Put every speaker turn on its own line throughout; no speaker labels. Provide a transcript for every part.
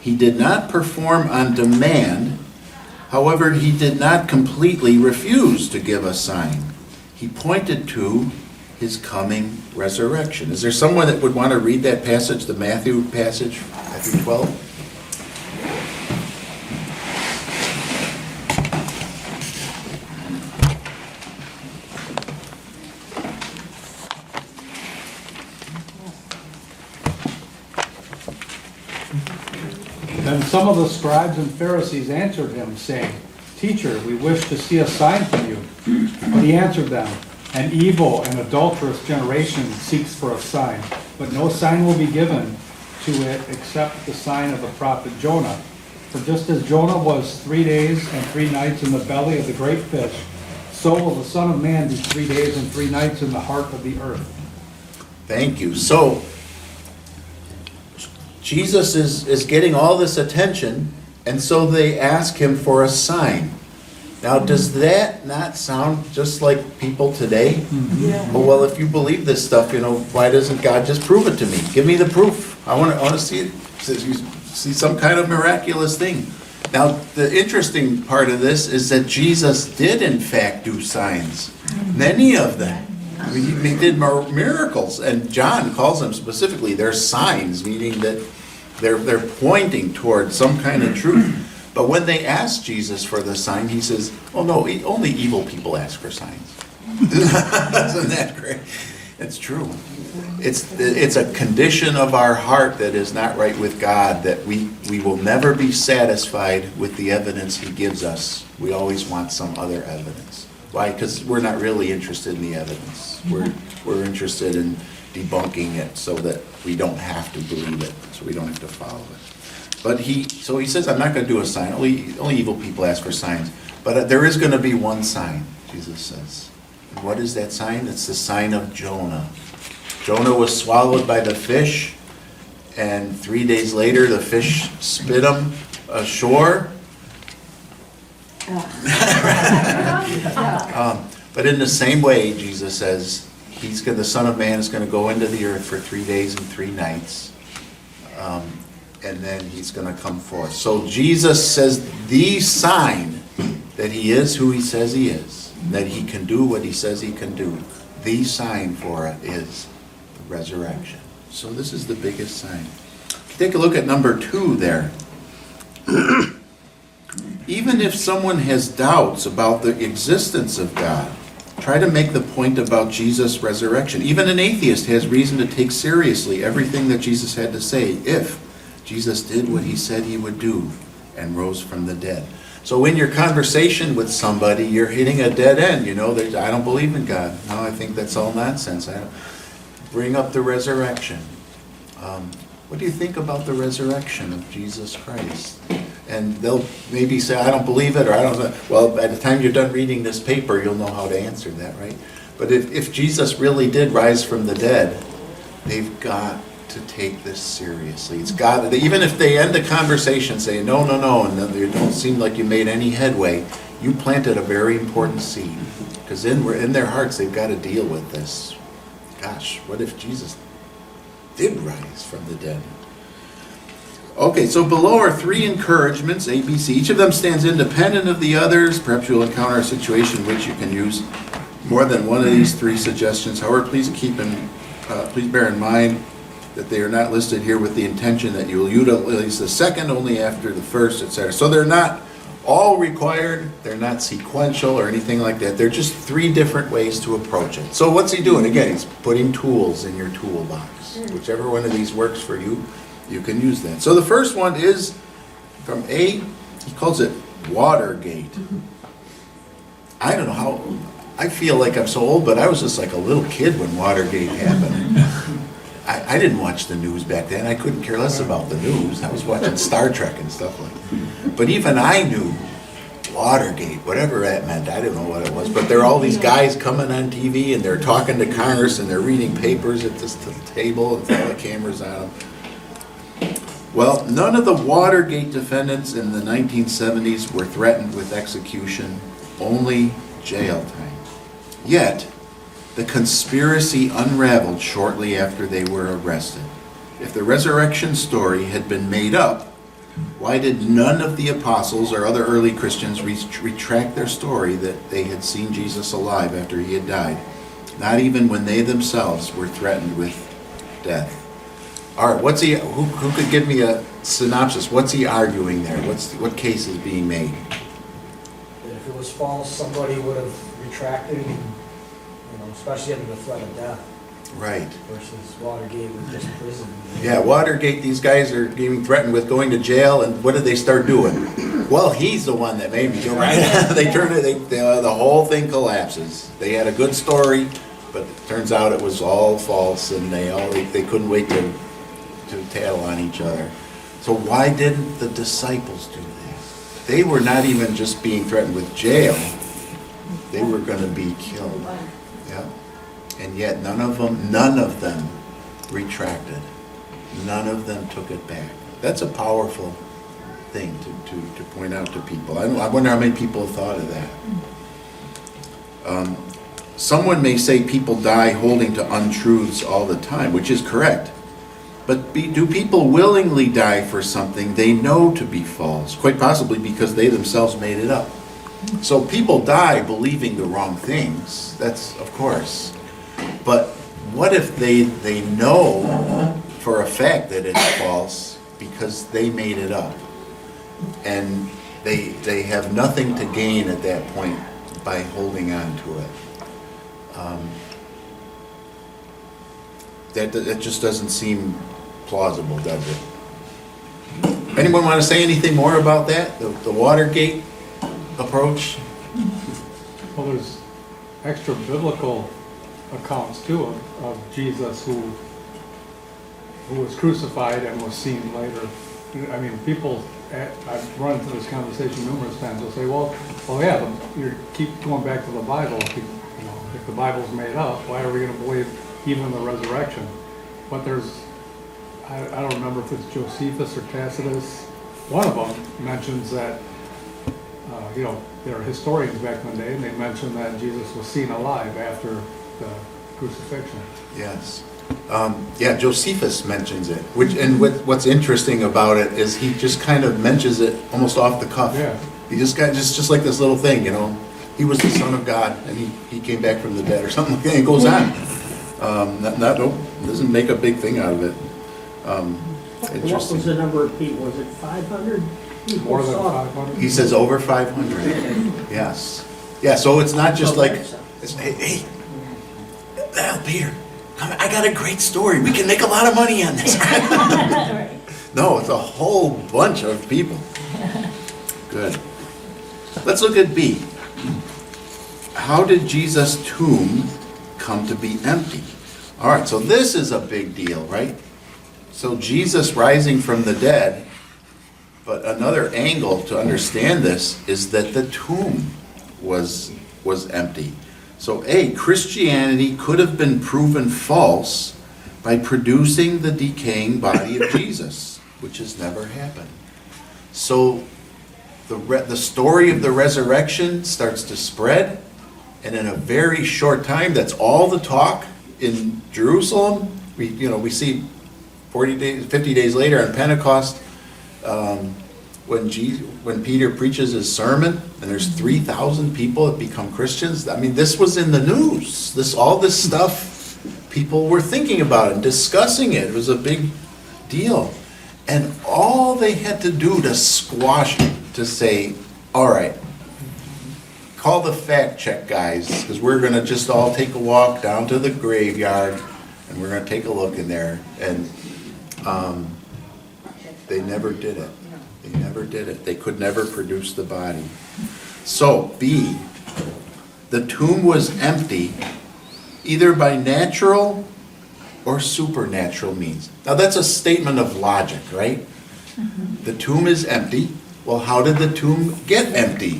He did not perform on demand. However, he did not completely refuse to give a sign. He pointed to his coming resurrection. Is there someone that would want to read that passage, the Matthew passage, Matthew 12?
Then some of the scribes and Pharisees answered him, saying, Teacher, we wish to see a sign from you. But he answered them, An evil and adulterous generation seeks for a sign, but no sign will be given to it except the sign of the prophet Jonah. For just as Jonah was 3 days and 3 nights in the belly of the great fish, so will the Son of Man be 3 days and 3 nights in the heart of the earth.
Thank you. So, Jesus is getting all this attention, and so they ask him for a sign. Now, does that not sound just like people today?
Yeah.
Oh, well, if you believe this stuff, why doesn't God just prove it to me? Give me the proof. I want to see it. See some kind of miraculous thing. Now, the interesting part of this is that Jesus did, in fact, do signs. Many of them. He did miracles, and John calls them specifically, they're signs, meaning that they're pointing toward some kind of truth. But when they ask Jesus for the sign, he says, oh no, only evil people ask for signs. Isn't that great? It's true. It's a condition of our heart that is not right with God, that we will never be satisfied with the evidence he gives us. We always want some other evidence. Why? Because we're not really interested in the evidence. We're interested in debunking it so that we don't have to believe it, so we don't have to follow it. But he says, I'm not going to do a sign. Only evil people ask for signs. But there is going to be one sign, Jesus says. And what is that sign? It's the sign of Jonah. Jonah was swallowed by the fish, and 3 days later the fish spit him ashore. But in the same way, Jesus says, the Son of Man is going to go into the earth for 3 days and 3 nights. And then he's going to come forth. So Jesus says the sign that he is who he says he is, that he can do what he says he can do. The sign for it is the resurrection. So this is the biggest sign. Take a look at number 2 there. Even if someone has doubts about the existence of God, try to make the point about Jesus' resurrection. Even an atheist has reason to take seriously everything that Jesus had to say if Jesus did what he said he would do and rose from the dead. So in your conversation with somebody, you're hitting a dead end. I don't believe in God. No, I think that's all nonsense. Bring up the resurrection. What do you think about the resurrection of Jesus Christ? And they'll maybe say, I don't believe it, or I don't know. Well, by the time you're done reading this paper, you'll know how to answer that, right? But if Jesus really did rise from the dead, they've got to take this seriously. It's got, even if they end the conversation saying, no, and you don't seem like you made any headway, you planted a very important seed. Because in their hearts, they've got to deal with this. Gosh, what if Jesus did rise from the dead? Okay, so below are 3 encouragements, A, B, C. Each of them stands independent of the others. Perhaps you'll encounter a situation in which you can use more than one of these 3 suggestions. However, please bear in mind that they are not listed here with the intention that you will utilize the second only after the first, etc. So they're not all required, they're not sequential or anything like that. They're just 3 different ways to approach it. So what's he doing? Again, he's putting tools in your toolbox. Whichever one of these works for you, you can use that. So the first one is from A, he calls it Watergate. I don't know how, I feel like I'm so old, but I was just like a little kid when Watergate happened. I didn't watch the news back then. I couldn't care less about the news. I was watching Star Trek and stuff like that. But even I knew Watergate, whatever that meant, I didn't know what it was. But there are all these guys coming on TV and they're talking to Congress and they're reading papers at this table and all the cameras on them. Well, none of the Watergate defendants in the 1970s were threatened with execution, only jail time. Yet, the conspiracy unraveled shortly after they were arrested. If the resurrection story had been made up, Why did none of the apostles or other early Christians retract their story that they had seen Jesus alive after he had died? Not even when they themselves were threatened with death. All right, who could give me a synopsis? What's he arguing there? What case is being made?
That if it was false, somebody would have retracted, especially under the threat of death.
Right.
Versus Watergate was just prison.
Yeah, Watergate, these guys are being threatened with going to jail, and what did they start doing? Well, he's the one that made me go right. They turn it, the whole thing collapses. They had a good story, but it turns out it was all false, and they couldn't wait to tattle on each other. So why didn't the disciples do that? They were not even just being threatened with jail. They were going to be killed. Yeah. And yet none of them retracted. None of them took it back. That's a powerful thing to point out to people. I wonder how many people have thought of that. Someone may say people die holding to untruths all the time, which is correct. But do people willingly die for something they know to be false? Quite possibly because they themselves made it up. So people die believing the wrong things. That's, of course. But what if they know for a fact that it's false because they made it up? And they have nothing to gain at that point by holding on to it. That just doesn't seem plausible, does it? Anyone want to say anything more about that? The Watergate approach?
Well, there's extra biblical accounts too of Jesus who was crucified and was seen later. I mean, people, I've run into this conversation numerous times. They'll say, well, yeah, you keep going back to the Bible. If the Bible's made up, why are we going to believe even the resurrection? But there's, I don't remember if it's Josephus or Tacitus. One of them mentions that, they're historians back in the day, and they mention that Jesus was seen alive after the crucifixion.
Yes. Josephus mentions it. What's interesting about it is he just kind of mentions it almost off the cuff.
Yeah.
He just like this little thing, He was the Son of God, and he came back from the dead, or something like that. And it goes on. Doesn't make a big thing out of it.
What was the number of people? Was it 500?
More than 500?
He says over 500. Yes. Yeah, so it's not just like, hey, Peter, I got a great story. We can make a lot of money on this. No, it's a whole bunch of people. Good. Let's look at B. How did Jesus' tomb come to be empty? All right, so this is a big deal, right? So Jesus rising from the dead, but another angle to understand this is that the tomb was empty. So Christianity could have been proven false by producing the decaying body of Jesus, which has never happened. So the story of the resurrection starts to spread, and in a very short time, that's all the talk in Jerusalem. We see 50 days later on Pentecost, when Peter preaches his sermon, and there's 3,000 people that become Christians. I mean, this was in the news. All this stuff, people were thinking about it and discussing it. It was a big deal. And all they had to do to squash it, to say, all right, call the fact check guys, because we're going to just all take a walk down to the graveyard, and we're going to take a look in there. And they never did it. They never did it. They could never produce the body. So, B, the tomb was empty either by natural or supernatural means. Now that's a statement of logic, right? Mm-hmm. The tomb is empty. Well, how did the tomb get empty?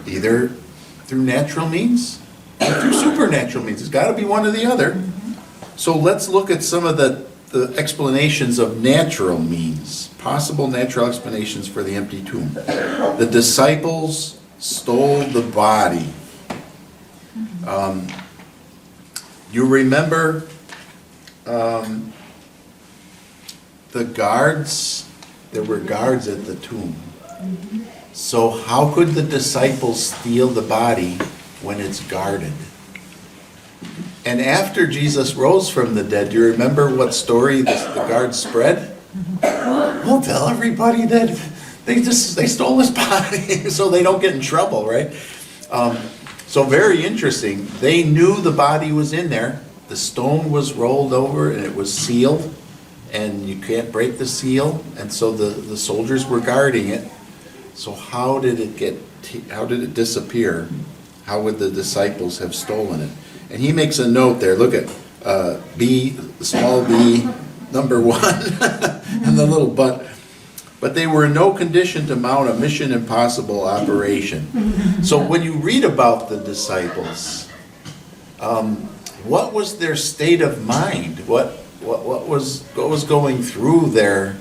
Either through natural means or through supernatural means. It's got to be one or the other. So let's look at some of the explanations of natural means, possible natural explanations for the empty tomb. The disciples stole the body. You remember the guards There were guards at the tomb. So how could the disciples steal the body when it's guarded? And after Jesus rose from the dead, do you remember what story the guards spread? We'll tell everybody that they stole his body so they don't get in trouble, right? So very interesting. They knew the body was in there. The stone was rolled over and it was sealed, and you can't break the seal. And so the soldiers were guarding it. So how did it disappear? How would the disciples have stolen it? And he makes a note there. Look at B, small b, number 1, and the little but. But they were in no condition to mount a mission impossible operation. So when you read about the disciples, what was their state of mind? What was going through their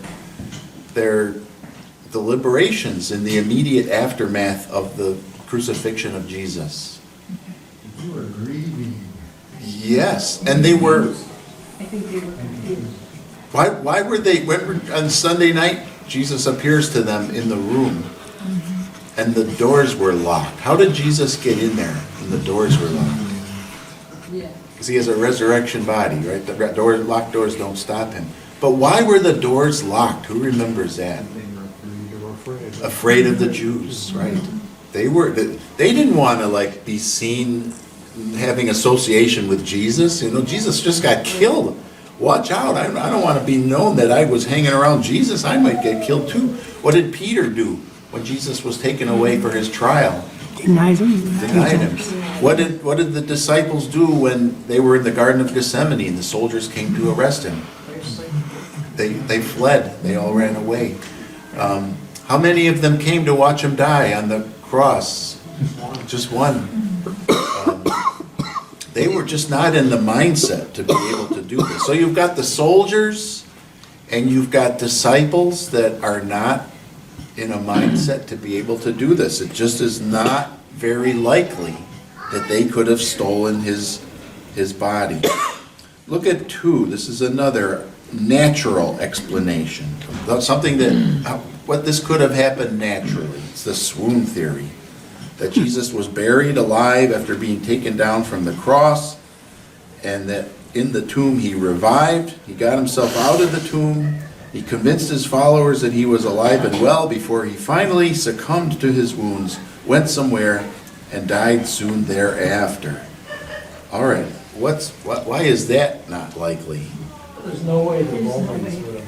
deliberations in the immediate aftermath of the crucifixion of Jesus?
You were grieving.
Yes, and they were.
I think they were confused.
Why were they? On Sunday night, Jesus appears to them in the room, and the doors were locked. How did Jesus get in there and the doors were locked?
Yeah.
Because he has a resurrection body, right? The locked doors don't stop him. But why were the doors locked? Who remembers that?
They were afraid.
Afraid of the Jews, right? They didn't want to be seen having association with Jesus. You know, Jesus just got killed. Watch out. I don't want to be known that I was hanging around Jesus. I might get killed too. What did Peter do when Jesus was taken away for his trial?
Denied him.
Denied him. What did the disciples do when they were in the Garden of Gethsemane and the soldiers came to arrest him? They fled. They all ran away. How many of them came to watch him die on the cross? Just one. They were just not in the mindset to be able to do this. So you've got the soldiers and you've got disciples that are not in a mindset to be able to do this. It just is not very likely that they could have stolen his body. Look at 2. This is another natural explanation. Something what this could have happened naturally. It's the swoon theory. That Jesus was buried alive after being taken down from the cross, and that in the tomb he revived. He got himself out of the tomb. He convinced his followers that he was alive and well before he finally succumbed to his wounds, went somewhere, and died soon thereafter. All right, why is that not likely?
There's no way the Romans would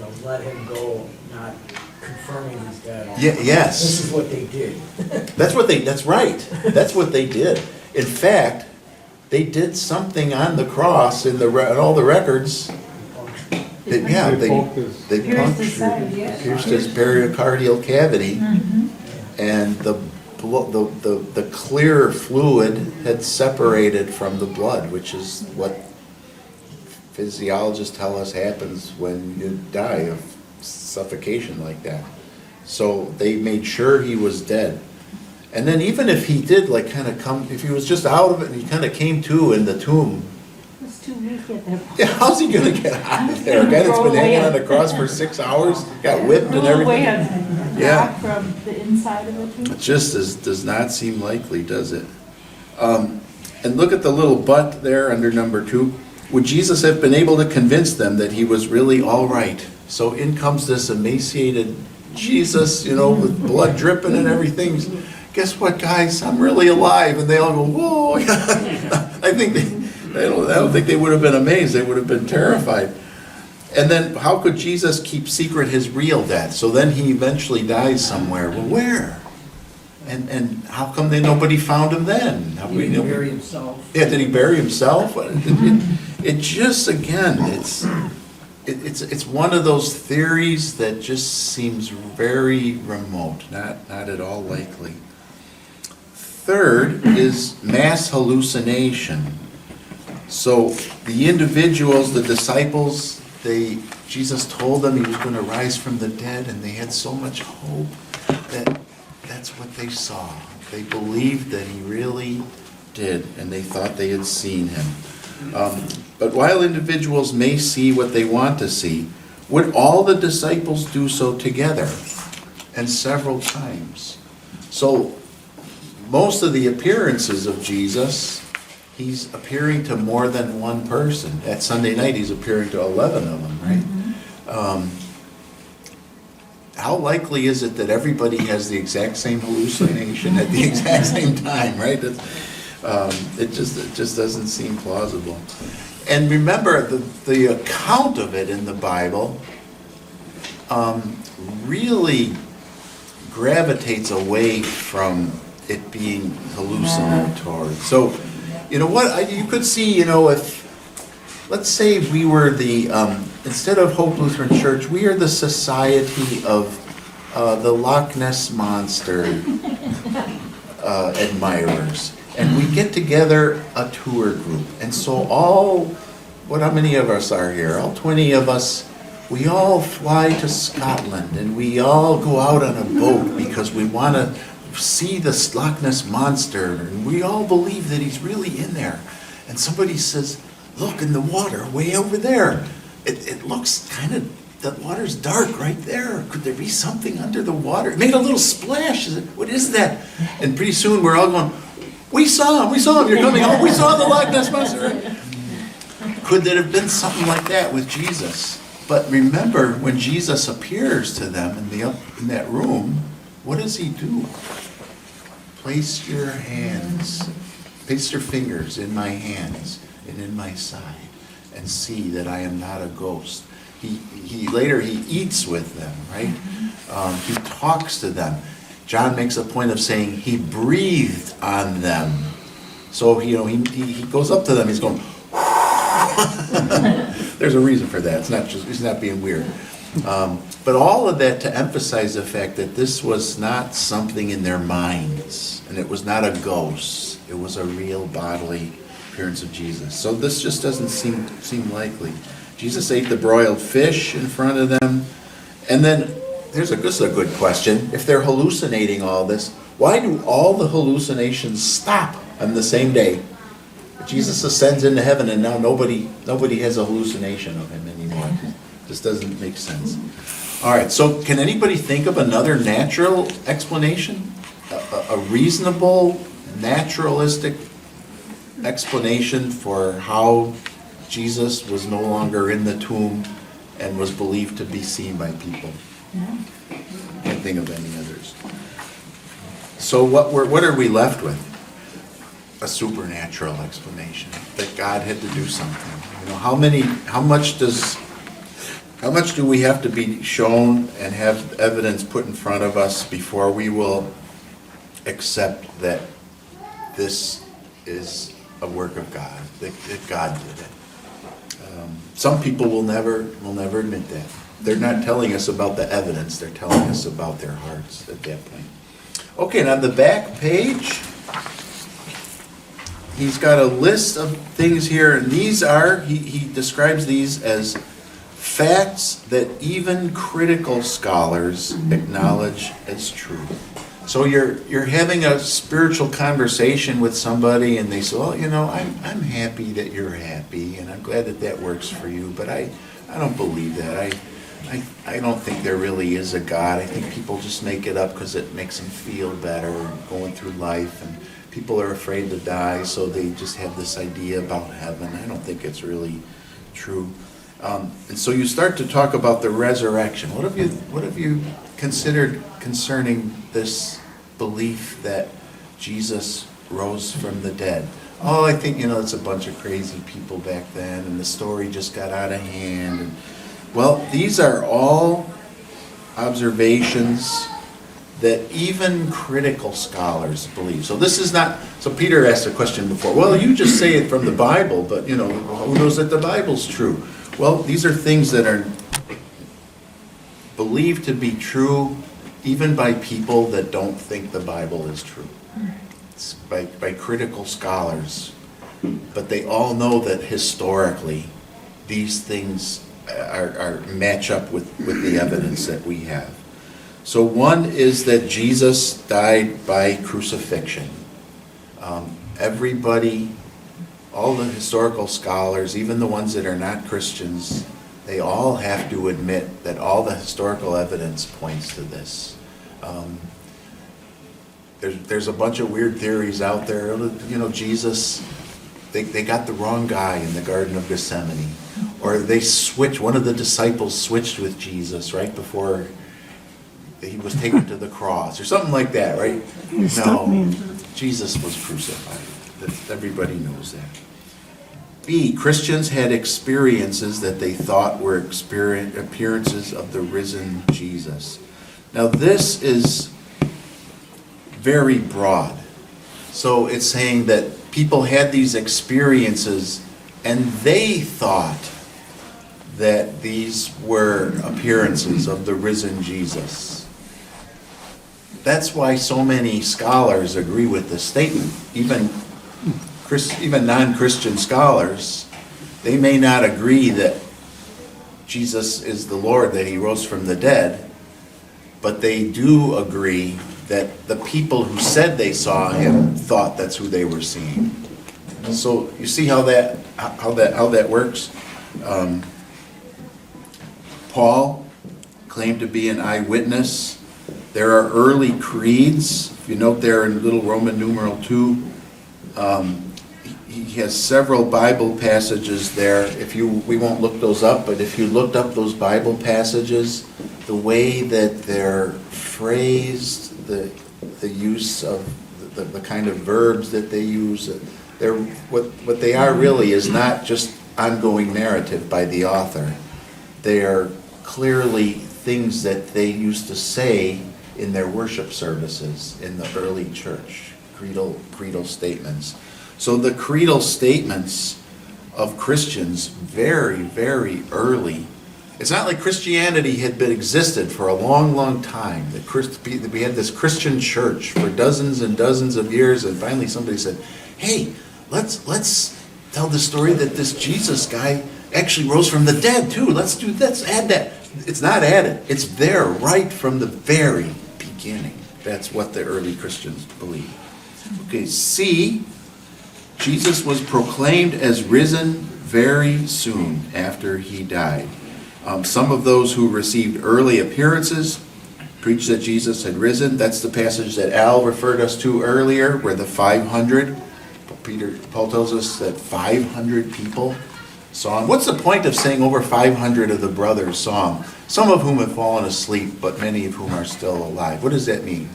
have let him go, not confirming he's dead.
Yes.
This is what they did.
That's right. That's what they did. In fact, they did something on the cross in all the records. They
Pierced his side, yeah.
pierced his pericardial cavity, and the clear fluid had separated from the blood, which is what physiologists tell us happens when you die of suffocation like that. So they made sure he was dead. And then even if he did if he was just out of it and he kind of came to in the tomb,
It was too weak at that point.
yeah, how's he going to get out of there? A guy that's been hanging on the cross for 6 hours, got whipped and
Roll away
everything.
a
Yeah.
rock from the inside of the tomb.
It just does not seem likely, does it? And look at the little but there under number 2. Would Jesus have been able to convince them that he was really all right? So in comes this emaciated Jesus, with blood dripping and everything. Guess what, guys? I'm really alive. And they all go, whoa. I don't think they would have been amazed. They would have been terrified. And then how could Jesus keep secret his real death? So then he eventually dies somewhere. Well, where? And how come nobody found him then?
He didn't bury himself.
Yeah, did he bury himself? It just, again, it's one of those theories that just seems very remote, not at all likely. Third is mass hallucination. So the individuals, the disciples, Jesus told them he was going to rise from the dead, and they had so much hope that that's what they saw. They believed that he really did, and they thought they had seen him. But while individuals may see what they want to see, Would all the disciples do so together and several times? So most of the appearances of Jesus, he's appearing to more than one person. At Sunday night, he's appearing to 11 of them, right? How likely is it that everybody has the exact same hallucination at the exact same time, right? It just doesn't seem plausible. And remember, the account of it in the Bible really gravitates away from it being hallucinatory. So, you know what, you could see, you know, if, let's say we were the, instead of Hope Lutheran Church, we are the Society of the Loch Ness Monster admirers. And we get together a tour group. And so how many of us are here? All 20 of us, we all fly to Scotland and we all go out on a boat because we want to see the Loch Ness Monster. And we all believe that he's really in there. And somebody says, look in the water way over there. It looks kind of, the water's dark right there. Could there be something under the water? It made a little splash. What is that? And pretty soon we're all going, we saw him, you're coming home, we saw the Loch Ness Monster. Could there have been something like that with Jesus? But remember, when Jesus appears to them in that room, what does he do? Place your fingers in my hands and in my side, and see that I am not a ghost. He later eats with them, right? He talks to them. John makes a point of saying he breathed on them. So he goes up to them. He's going. There's a reason for that. He's not being weird. But all of that to emphasize the fact that this was not something in their minds, and it was not a ghost. It was a real bodily appearance of Jesus. So this just doesn't seem likely. Jesus ate the broiled fish in front of them. And then, this is a good question. If they're hallucinating all this, why do all the hallucinations stop on the same day? Jesus ascends into heaven and now nobody has a hallucination of him anymore. This doesn't make sense. All right, so can anybody think of another natural explanation? A reasonable, naturalistic explanation for how Jesus was no longer in the tomb and was believed to be seen by people? Can't think of any others. So what are we left with? A supernatural explanation that God had to do something. You know, how much do we have to be shown and have evidence put in front of us before we will accept that this is a work of God, that God did it? Some people will never admit that. They're not telling us about the evidence, they're telling us about their hearts at that point. Okay, and on the back page, he's got a list of things here, and these are, he describes these as facts that even critical scholars acknowledge as true. So you're having a spiritual conversation with somebody, and they say, well, you know, I'm happy that you're happy, and I'm glad that works for you, but I don't believe that. I don't think there really is a God. I think people just make it up because it makes them feel better going through life, and people are afraid to die, so they just have this idea about heaven. I don't think it's really true. And so you start to talk about the resurrection. What have you considered concerning this belief that Jesus rose from the dead? Oh, I think, it's a bunch of crazy people back then, and the story just got out of hand. And, well, these are all observations that even critical scholars believe. So this is not, so Peter asked a question before, well, you just say it from the Bible, but, who knows that the Bible's true? Well, these are things that are believed to be true even by people that don't think the Bible is true. It's by critical scholars. But they all know that historically these things are match up with the evidence that we have. So one is that Jesus died by crucifixion. Everybody, all the historical scholars, even the ones that are not Christians, they all have to admit that all the historical evidence points to this. There's a bunch of weird theories out there. You know, Jesus, they got the wrong guy in the Garden of Gethsemane. Or one of the disciples switched with Jesus right before he was taken to the cross, or something like that, right? No, Jesus was crucified. Everybody knows that. B, Christians had experiences that they thought were appearances of the risen Jesus. Now this is very broad. So it's saying that people had these experiences and they thought that these were appearances of the risen Jesus. That's why so many scholars agree with this statement. Even non-Christian scholars, they may not agree that Jesus is the Lord, that he rose from the dead, but they do agree that the people who said they saw him thought that's who they were seeing. So you see how that works? Paul claimed to be an eyewitness. There are early creeds. If you note there in little Roman numeral 2, he has several Bible passages there. We won't look those up, but if you looked up those Bible passages, the way that they're phrased, the use of the kind of verbs that they use, what they are really is not just ongoing narrative by the author. They are clearly things that they used to say in their worship services in the early church, creedal statements. So the creedal statements of Christians very, very early. It's not like Christianity had existed for a long, long time. We had this Christian church for dozens and dozens of years, and finally somebody said, hey, let's tell the story that this Jesus guy actually rose from the dead too. Let's add that. It's not added. It's there right from the very beginning. That's what the early Christians believed. Okay, C, Jesus was proclaimed as risen very soon after he died. Some of those who received early appearances preached that Jesus had risen. That's the passage that Al referred us to earlier, where the 500, Paul tells us that 500 people saw him. What's the point of saying over 500 of the brothers saw him? Some of whom have fallen asleep, but many of whom are still alive. What does that mean?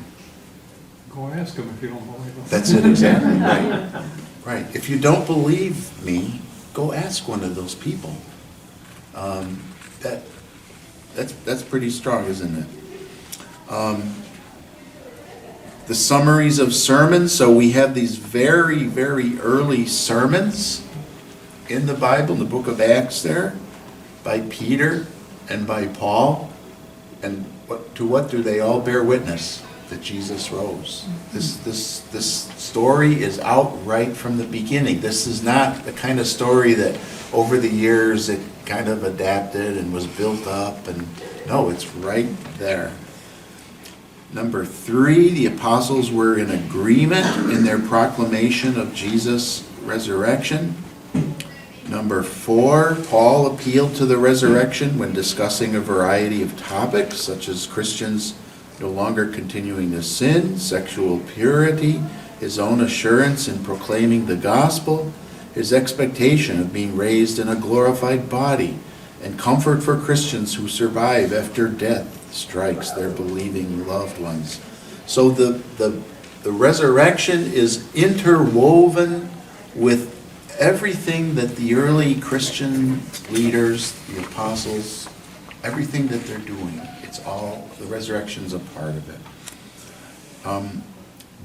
Go ask him if you don't believe him.
That's it, exactly, right. Right. If you don't believe me, go ask one of those people. That's pretty strong, isn't it? The summaries of sermons. So we have these very, very early sermons in the Bible, in the book of Acts there, by Peter and by Paul. And what do they all bear witness? That Jesus rose. This story is out right from the beginning. This is not the kind of story that over the years it kind of adapted and was built up. And no, it's right there. Number 3, the apostles were in agreement in their proclamation of Jesus' resurrection. Number 4, Paul appealed to the resurrection when discussing a variety of topics, such as Christians no longer continuing to sin, sexual purity, his own assurance in proclaiming the gospel, his expectation of being raised in a glorified body, and comfort for Christians who survive after death strikes their believing loved ones. So the resurrection is interwoven with everything that the early Christian leaders, the apostles, everything that they're doing. It's all, the resurrection's a part of it.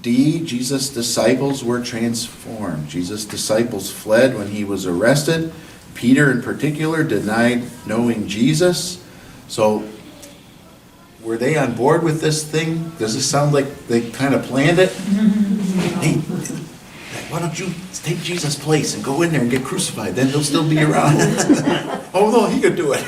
D, Jesus' disciples were transformed. Jesus' disciples fled when he was arrested. Peter in particular denied knowing Jesus. So were they on board with this thing? Does it sound like they kind of planned it? Hey, why don't you take Jesus' place and go in there and get crucified? Then he'll still be around. Oh no, he could do it.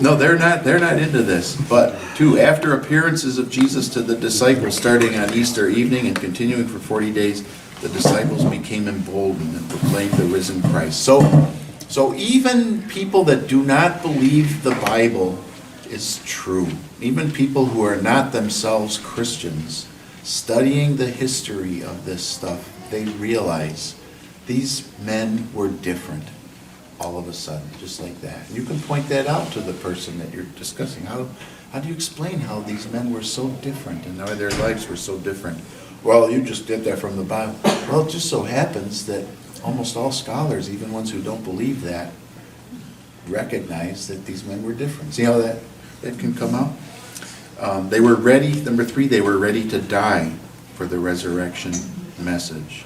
No, they're not into this. But 2, after appearances of Jesus to the disciples starting on Easter evening and continuing for 40 days, the disciples became emboldened and proclaimed the risen Christ. So So even people that do not believe the Bible is true, even people who are not themselves Christians, studying the history of this stuff, they realize these men were different all of a sudden, just like that. You can point that out to the person that you're discussing. How do you explain how these men were so different and how their lives were so different? Well, you just get that from the Bible. Well, it just so happens that almost all scholars, even ones who don't believe that, recognize that these men were different. See how that can come out? They were ready, number 3, they were ready to die for the resurrection message.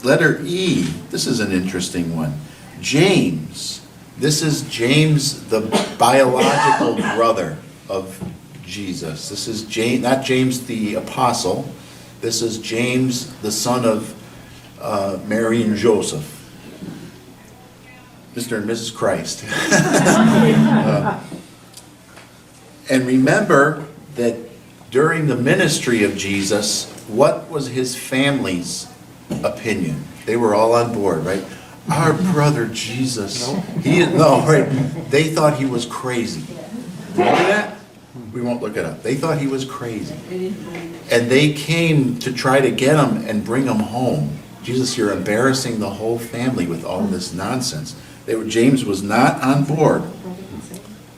Letter E, this is an interesting one. James. This is James, the biological brother of Jesus. This is James, not James the apostle. This is James, the son of Mary and Joseph. Mr. and Mrs. Christ. And remember that during the ministry of Jesus, what was his family's opinion? They were all on board, right? Our brother Jesus. Right? They thought he was crazy. Remember that? We won't look it up. They thought he was crazy. And they came to try to get him and bring him home. Jesus, you're embarrassing the whole family with all this nonsense. James was not on board.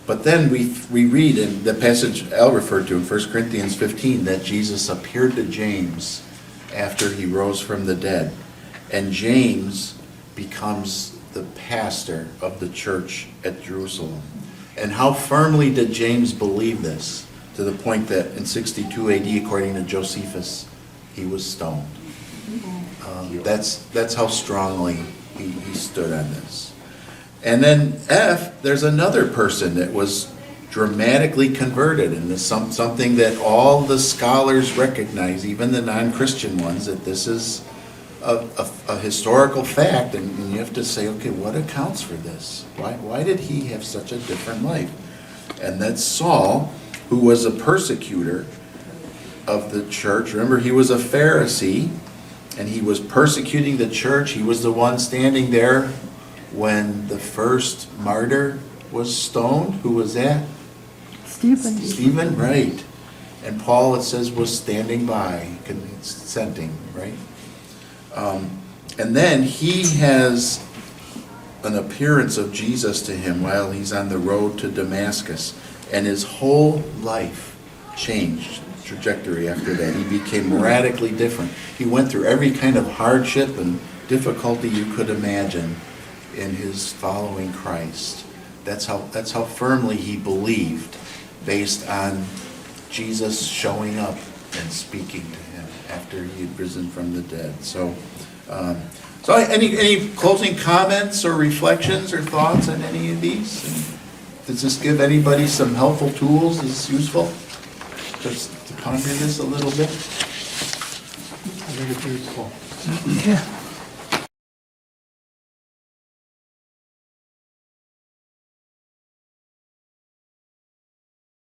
But then we read in the passage Al referred to in 1 Corinthians 15 that Jesus appeared to James after he rose from the dead. And James becomes the pastor of the church at Jerusalem. And how firmly did James believe this? To the point that in 62 AD, according to Josephus, he was stoned. That's how strongly he stood on this. And then F, there's another person that was dramatically converted, and this something that all the scholars recognize, even the non-Christian ones, that this is a historical fact, and you have to say, okay, what accounts for this? Why did he have such a different life? And that's Saul, who was a persecutor of the church. Remember, he was a Pharisee, and he was persecuting the church. He was the one standing there when the first martyr was stoned. Who was that? Stephen, right. And Paul, it says, was standing by, consenting, right? And then he has an appearance of Jesus to him while he's on the road to Damascus. And his whole life changed trajectory after that. He became radically different. He went through every kind of hardship and difficulty you could imagine in his following Christ. That's how firmly he believed, based on Jesus showing up and speaking to him after he had risen from the dead. So any closing comments or reflections or thoughts on any of these? And does this give anybody some helpful tools? Is this useful? Just to ponder this a little bit?
I think it's useful.
Yeah.